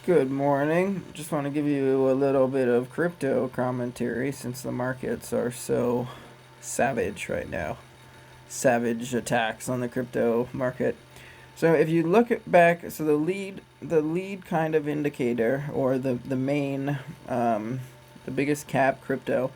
Good morning. Just want to give you a little bit of crypto commentary since the markets are so savage right now. Savage attacks on the crypto market. So if you look at back, so the lead kind of indicator or the main the biggest cap crypto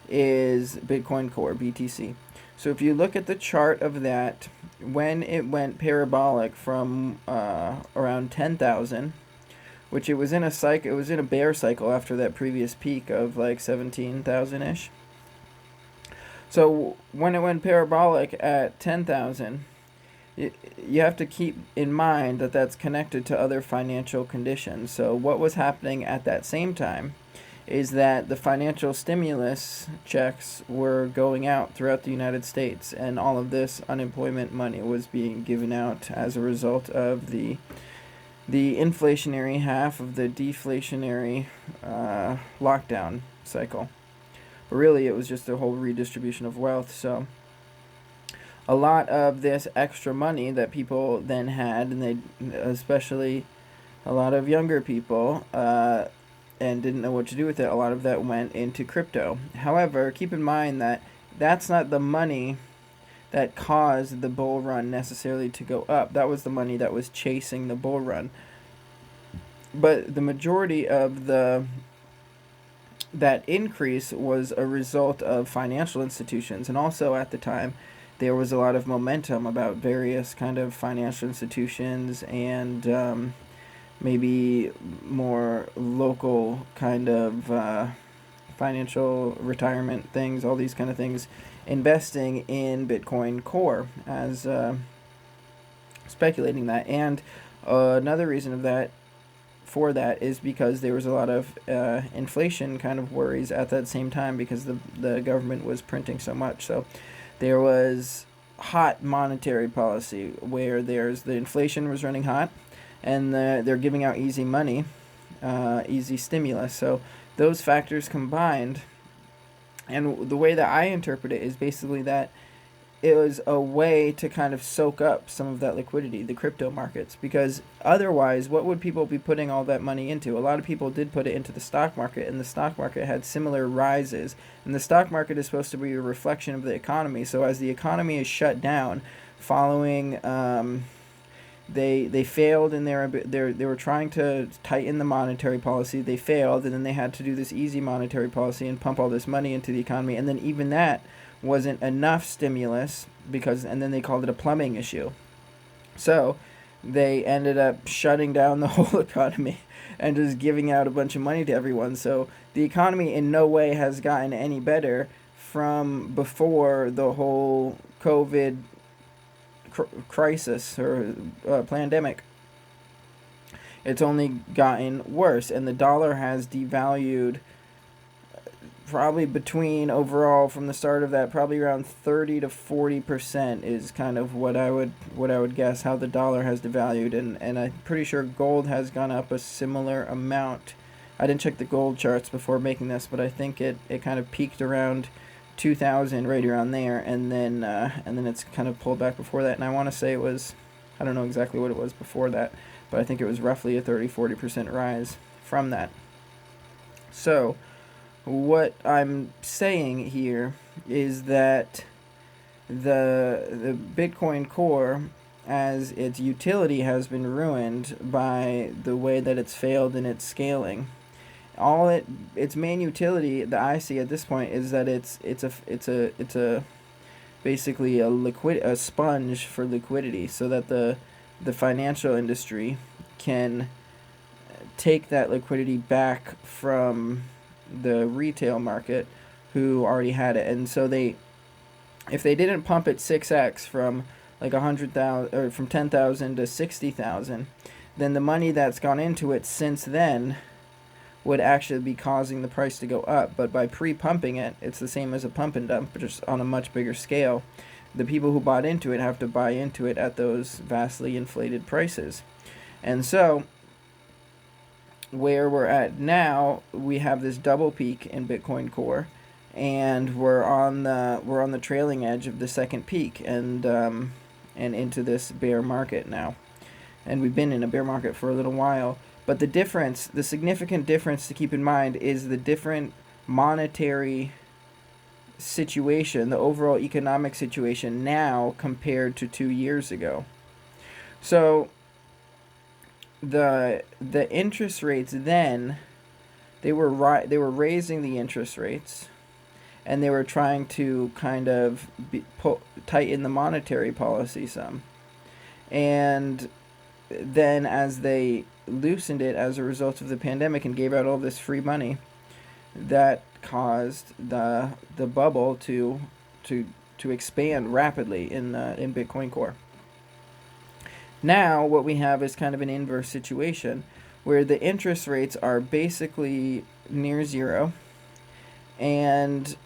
is Bitcoin Core BTC. So if you look at the chart of that, when it went parabolic from around 10,000, which it was in a bear cycle after that previous peak of like 17,000 ish. So when it went parabolic at 10,000, you have to keep in mind that that's connected to other financial conditions. So what was happening at that same time is that the financial stimulus checks were going out throughout the United States, and all of this unemployment money was being given out as a result of the inflationary half of the deflationary lockdown cycle. But really, it was just a whole redistribution of wealth. So a lot of this extra money that people then had, and they, especially a lot of younger people, and didn't know what to do with it, a lot of that went into crypto. However, keep in mind that that's not the money that caused the bull run necessarily to go up. That was the money that was chasing the bull run. But the majority of that increase was a result of financial institutions, and also at the time there was a lot of momentum about various kind of financial institutions and maybe more local kind of financial retirement things, all these kind of things, investing in Bitcoin Core as speculating that. And another reason of that for that is because there was a lot of inflation kind of worries at that same time because the government was printing so much. So there was hot monetary policy where there's the inflation was running hot, and they're giving out easy money, easy stimulus. So those factors combined, and the way that I interpret it is basically that it was a way to kind of soak up some of that liquidity, the crypto markets, because otherwise, what would people be putting all that money into? A lot of people did put it into the stock market, and the stock market had similar rises. And the stock market is supposed to be a reflection of the economy. So as the economy is shut down, following they failed in they were trying to tighten the monetary policy. They failed, and then they had to do this easy monetary policy and pump all this money into the economy, and then even that wasn't enough stimulus and then they called it a plumbing issue. So they ended up shutting down the whole economy and just giving out a bunch of money to everyone. So the economy in no way has gotten any better from before the whole COVID crisis or pandemic. It's only gotten worse, and the dollar has devalued probably between overall from the start of that, probably around 30 to 40% is kind of what I would guess how the dollar has devalued, and I'm pretty sure gold has gone up a similar amount. I didn't check the gold charts before making this, but I think it kind of peaked around 2000, right around there, and then it's kind of pulled back before that. And I want to say it was, I don't know exactly what it was before that, but I think it was roughly a 30-40% rise from that. So what I'm saying here is that the Bitcoin Core, as its utility, has been ruined by the way that it's failed in its scaling. Its main utility that I see at this point is that it's a basically a sponge for liquidity, so that the financial industry can take that liquidity back from the retail market who already had it. And so if they didn't pump it 6x from like 100,000 or from 10,000 to 60,000, then the money that's gone into it since then would actually be causing the price to go up. But by pre-pumping it, it's the same as a pump and dump, but just on a much bigger scale. The people who bought into it have to buy into it at those vastly inflated prices. And so where we're at now, we have this double peak in Bitcoin Core, and we're on the trailing edge of the second peak, and into this bear market now. And we've been in a bear market for a little while, But the significant difference to keep in mind is the different monetary situation, the overall economic situation now compared to 2 years ago. So the interest rates then, they were raising the interest rates, and they were trying to kind of tighten the monetary policy some. And then as they loosened it as a result of the pandemic and gave out all this free money, that caused the bubble to expand rapidly in Bitcoin Core. Now what we have is kind of an inverse situation where the interest rates are basically near zero, and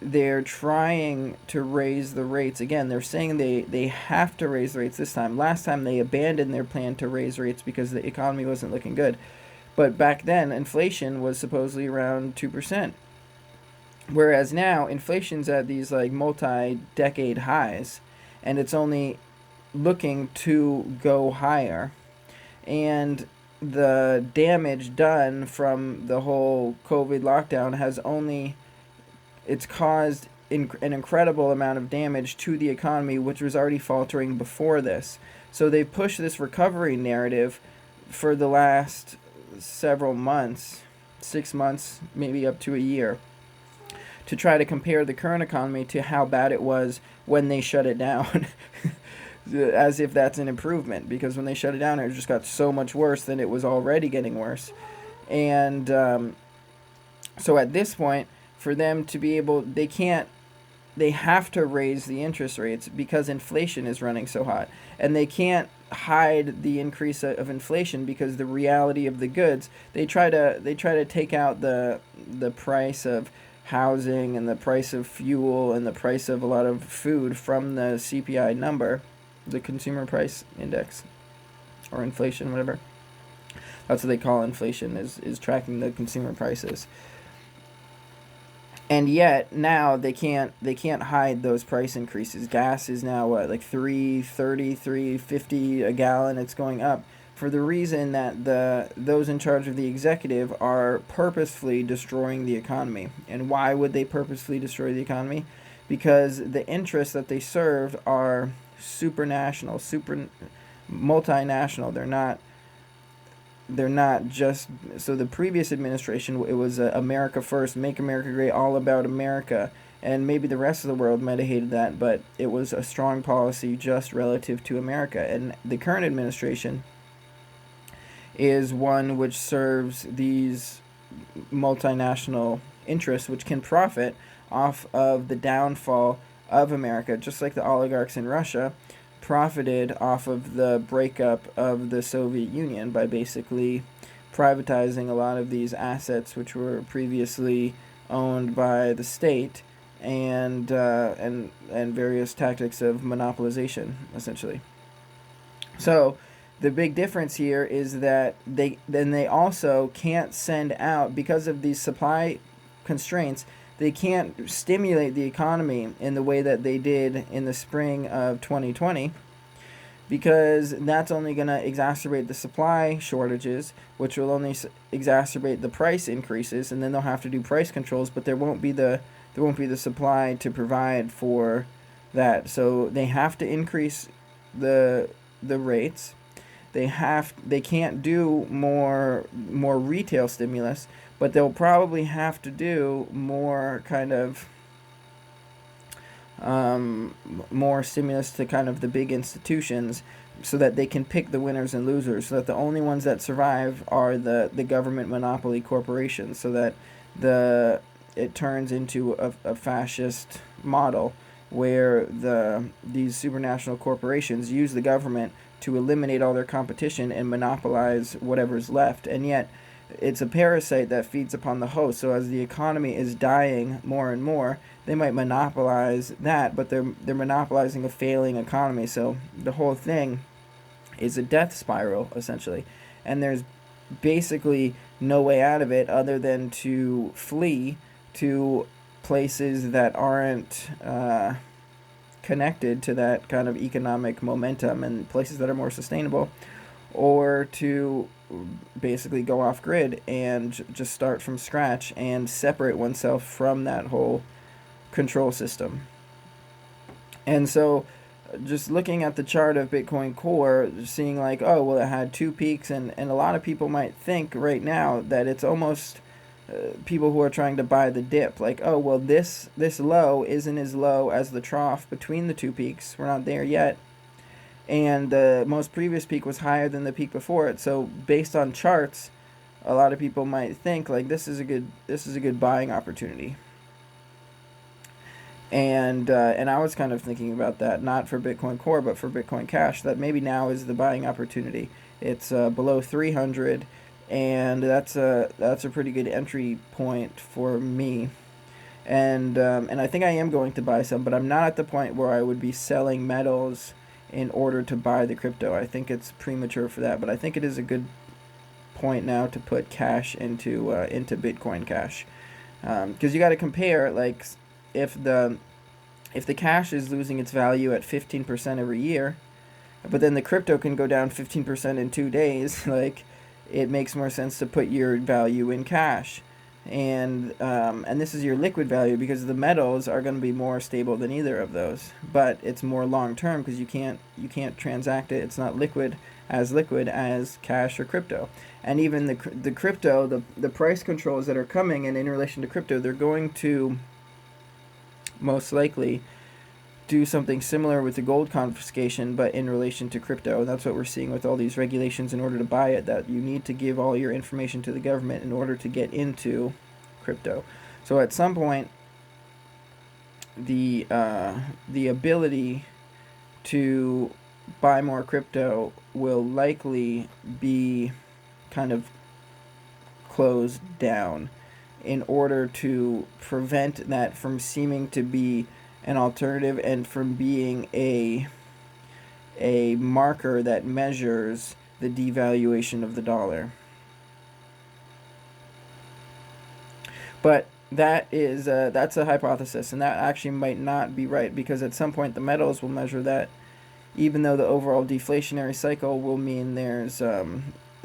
they're trying to raise the rates again. They're saying they have to raise the rates this time. Last time they abandoned their plan to raise rates because the economy wasn't looking good. But back then, inflation was supposedly around 2%. Whereas now, inflation's at these like multi-decade highs, and it's only looking to go higher. And the damage done from the whole COVID lockdown it's caused an incredible amount of damage to the economy, which was already faltering before this. So they pushed this recovery narrative for the last several months, 6 months, maybe up to a year, to try to compare the current economy to how bad it was when they shut it down. As if that's an improvement, because when they shut it down, it just got so much worse than it was already getting worse. And so at this point, for them to be able, they have to raise the interest rates because inflation is running so hot, and they can't hide the increase of inflation because the reality of the goods, they try to take out the price of housing and the price of fuel and the price of a lot of food from the CPI number, the consumer price index, or inflation, whatever. That's what they call inflation, is tracking the consumer prices. And yet now they can't hide those price increases. Gas is now like $3.30, $3.50 a gallon. It's going up for the reason that those in charge of the executive are purposefully destroying the economy. And why would they purposefully destroy the economy? Because the interests that they serve are supranational, multinational. They're not just, so the previous administration, it was America first, make America great, all about America, and maybe the rest of the world might have hated that, but it was a strong policy just relative to America. And the current administration is one which serves these multinational interests, which can profit off of the downfall of America, just like the oligarchs in Russia profited off of the breakup of the Soviet Union by basically privatizing a lot of these assets which were previously owned by the state, and various tactics of monopolization, essentially. So the big difference here is that they also can't send out, because of these supply constraints, they can't stimulate the economy in the way that they did in the spring of 2020, because that's only going to exacerbate the supply shortages, which will only exacerbate the price increases, and then they'll have to do price controls, but there won't be the supply to provide for that. So they have to increase the rates. They can't do more retail stimulus, but they'll probably have to do more kind of more stimulus to kind of the big institutions, so that they can pick the winners and losers, so that the only ones that survive are the government monopoly corporations, so that it turns into a fascist model where these supranational corporations use the government to eliminate all their competition and monopolize whatever's left. And yet it's a parasite that feeds upon the host. So as the economy is dying more and more, they might monopolize that, but they're monopolizing a failing economy. So the whole thing is a death spiral, essentially. And there's basically no way out of it other than to flee to places that aren't connected to that kind of economic momentum, and places that are more sustainable, or to basically go off grid and just start from scratch and separate oneself from that whole control system. And so just looking at the chart of Bitcoin Core, seeing like, oh, well, it had two peaks, and a lot of people might think right now that it's almost people who are trying to buy the dip, like, oh, well, this low isn't as low as the trough between the two peaks. We're not there yet. And the most previous peak was higher than the peak before it. So based on charts, a lot of people might think like this is a good buying opportunity. And I was kind of thinking about that, not for Bitcoin Core, but for Bitcoin Cash, that maybe now is the buying opportunity. It's below 300, and that's a pretty good entry point for me. And I think I am going to buy some, but I'm not at the point where I would be selling metals in order to buy the crypto. I think it's premature for that, but I think it is a good point now to put cash into Bitcoin Cash, because you got to compare, like, if the cash is losing its value at 15% every year, but then the crypto can go down 15% in 2 days, like, it makes more sense to put your value in cash. And this is your liquid value, because the metals are going to be more stable than either of those, but it's more long term because you can't transact it. It's not liquid as cash or crypto. And even the crypto, the price controls that are coming, and in relation to crypto, they're going to most likely do something similar with the gold confiscation, but in relation to crypto. And that's what we're seeing with all these regulations in order to buy it, that you need to give all your information to the government in order to get into crypto. So at some point, the ability to buy more crypto will likely be kind of closed down in order to prevent that from seeming to be an alternative and from being a marker that measures the devaluation of the dollar. But that's a hypothesis, and that actually might not be right, because at some point the metals will measure that, even though the overall deflationary cycle will mean there's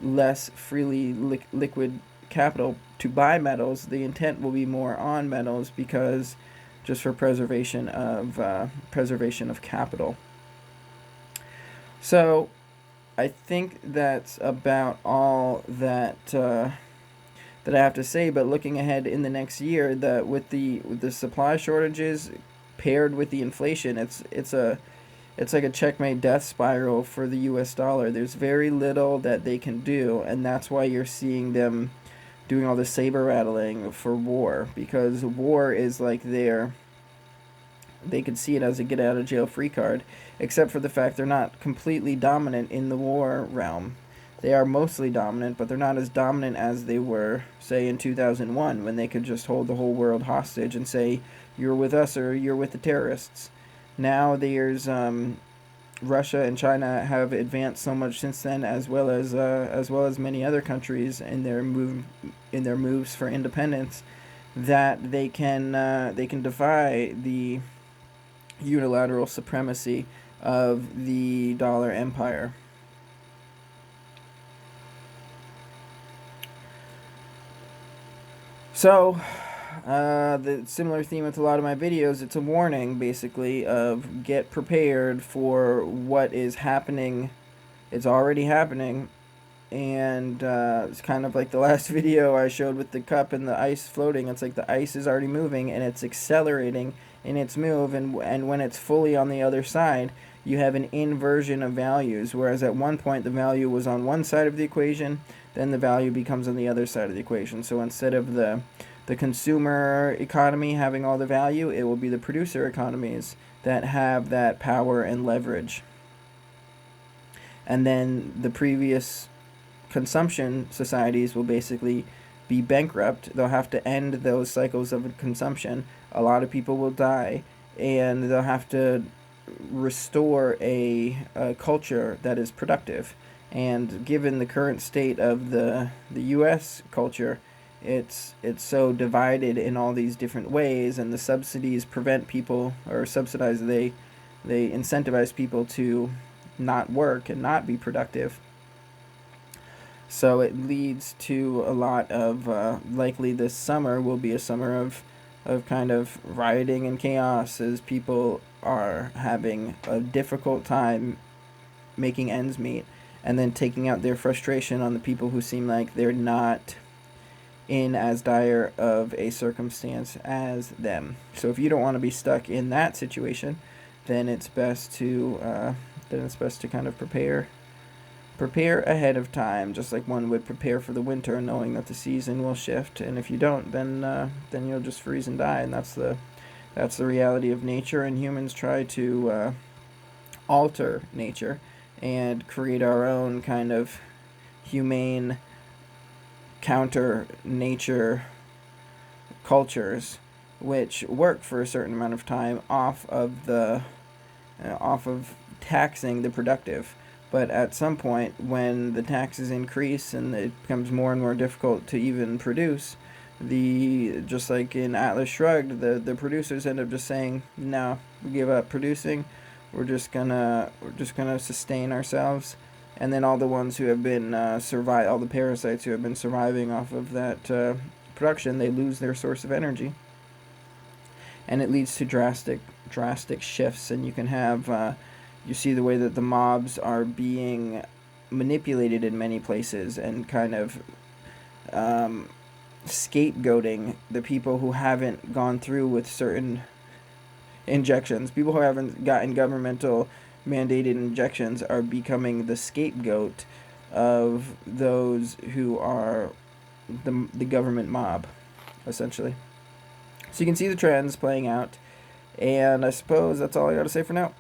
less freely liquid capital to buy metals. The intent will be more on metals, because just for preservation of capital. So I think that's about all that I have to say. But looking ahead in the next year, that with the supply shortages paired with the inflation, it's like a checkmate death spiral for the U.S. dollar. There's very little that they can do, and that's why you're seeing them doing all the saber rattling for war, because war is like they could see it as a get out of jail free card, except for the fact they're not completely dominant in the war realm. They are mostly dominant, but they're not as dominant as they were, say, in 2001, when they could just hold the whole world hostage and say, you're with us or you're with the terrorists. Now there's Russia and China have advanced so much since then, as well as many other countries in their moves for independence, that they can defy the unilateral supremacy of the dollar empire. So, the similar theme with a lot of my videos, it's a warning, basically, of get prepared for what is happening. It's already happening, and it's kind of like the last video I showed with the cup and the ice floating. It's like the ice is already moving, and it's accelerating in its move, and when it's fully on the other side, you have an inversion of values, whereas at one point the value was on one side of the equation, then the value becomes on the other side of the equation. So instead of the consumer economy having all the value, it will be the producer economies that have that power and leverage. And then the previous consumption societies will basically be bankrupt. They'll have to end those cycles of consumption. A lot of people will die, and they'll have to restore a culture that is productive. And given the current state of the U.S. culture, it's so divided in all these different ways, and the subsidies prevent people, or subsidize, they incentivize people to not work and not be productive. So it leads to a lot of likely this summer will be a summer of kind of rioting and chaos as people are having a difficult time making ends meet, and then taking out their frustration on the people who seem like they're not in as dire of a circumstance as them. So if you don't want to be stuck in that situation, then it's best to kind of prepare ahead of time, just like one would prepare for the winter, knowing that the season will shift. And if you don't, then you'll just freeze and die. And that's the reality of nature. And humans try to alter nature and create our own kind of humane counter nature cultures, which work for a certain amount of time off of taxing the productive. But at some point, when the taxes increase and it becomes more and more difficult to even produce, just like in Atlas Shrugged, the producers end up just saying, no, we give up producing. We're just gonna sustain ourselves, and then all the ones who have been all the parasites who have been surviving off of that production, they lose their source of energy, and it leads to drastic shifts. And you can have you see the way that the mobs are being manipulated in many places, and kind of scapegoating the people who haven't gone through with certain injections. People who haven't gotten governmental mandated injections are becoming the scapegoat of those who are the government mob, essentially. So you can see the trends playing out, and I suppose that's all I got to say for now.